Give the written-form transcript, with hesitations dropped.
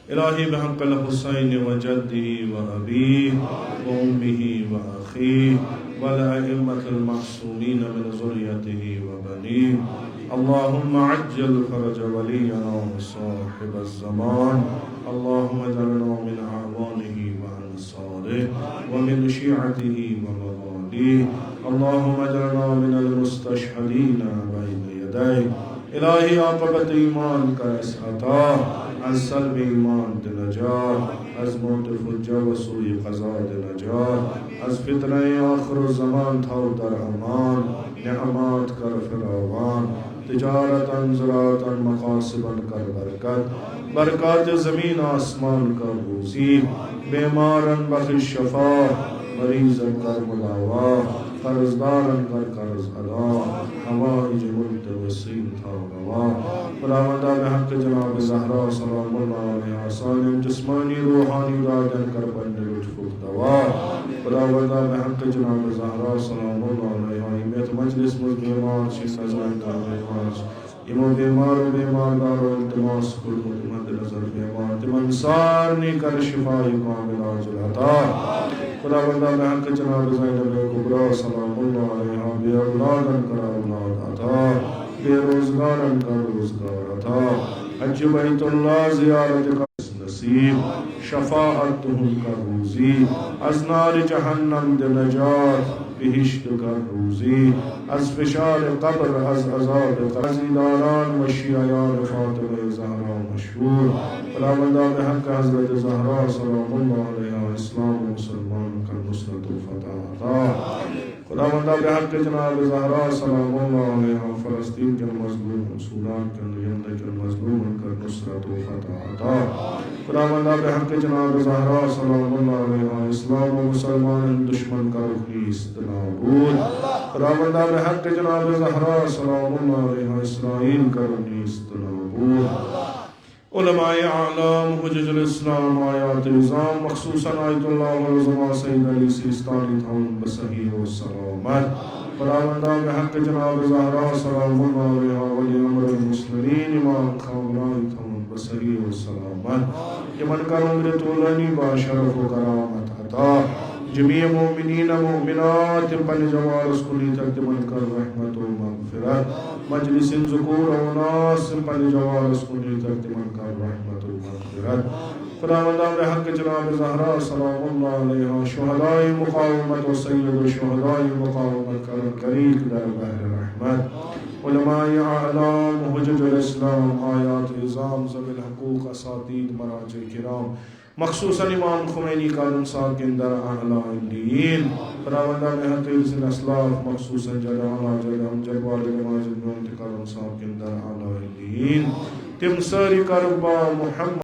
إلهي بحق الحسين وجده وأبيه وأمه وأخيه والأئمة المعصومين من ذريته وبنيه اللهم عجل فرج ولينا وصاحب الزمان اللهم اجعلنا من أعوانه وأنصاره ومن شيعته ومواليه اللهم اجعلنا من المستشهدين بين يديك الہی عاقبت ایمان کا اس عطا از سلب ایمان دے نجات از موت فجا و سوئی قضا دے نجات از فتنہ آخر الزمان تھا در امان نعمات کر فراوان تجارتا زراعتا مقاصبا کر برکت برکات زمین آسمان کا روزی بیمارا بخش شفا مریضا کر مداوا قرضدارا کر قرض ادا حوائج ملت وسیم تھا گوا خداوندہ بحق جناب زہرا سلام اللہ علیہ وسلم جسمانی روحانی راجن کر بند لطف دوا خداوندہ بحق جناب زہرا سلام اللہ علیہ وسلم مجلس مجمعان شی سزائیں دارے امو بیمار و بیمار دار و التماس کل مد نظر بیمار تمن سارنی کر شفائی کامل عاجل عطا خداوندہ بحق جناب زینب کبریٰ سلام اللہ علیہ بے اولادن کر اولاد عطا بے روزگارن کر روزگار عطا حج بیت اللہ زیارت کا نصیب شفاعتہم کا روزی از نار جہنم دے نجات بہشت کا روزی از فشار قبر از عذاب قبرداران و شیعیان فاطمہ زہرا مشہور خداوندہ بحق حضرت زہرا سلام اللہ علیہ اسلام و مسلمان کا نصرت و فتح عطا خداوندہ بحق جناب زہرا سلام اللہ علیہ فلسطین کے مظلوم سودان کے یمن کے مظلوم کا نصرت و فتح عطا خداوندہ بحق جناب زہرا سلام اللہ علیہ اسلام و مسلمان دشمن کا رخیست نابود خداوندہ بحق جناب زہرا سلام اللہ علیہ اسرائیل کا رخیست نابود علماء اعلام حجج الاسلام آیات نظام مخصوصاً آیت اللہ والعظماء سید علی سیستانی تھون بصحیح و سلامت خداوندہ بحق جناب زہرا سلام اللہ علیہ ولی امر المسلمین امام خامنائی تھون بصحیح و سلامت یمن کا عمر طولانی با شرف و کرامت عطا جمیع مومنین مومنات پن جوارس کلی تک من کر رحمت و مغفرت مجلس ذکور و ناس پن جوارس کلی تک من کر رحمت و مغفرت خداوندہ بحق جناب زہرا سلام اللہ علیہ شہداء مقاومت و سید الشہداء مقاومت کریک در بحر رحمت علماء اعلام حجج الاسلام آیات نظام ذوی الحقوق اساتید مراجع کرام مخصوصاً امام خمینی کاظم ساکن در اعلی علیین خداوندہ بحق حسن اسلاف مخصوصاً جد اعلی جد امجد والد ماجد کاظم ساکن در اعلی علیین تم ساری کربا محمد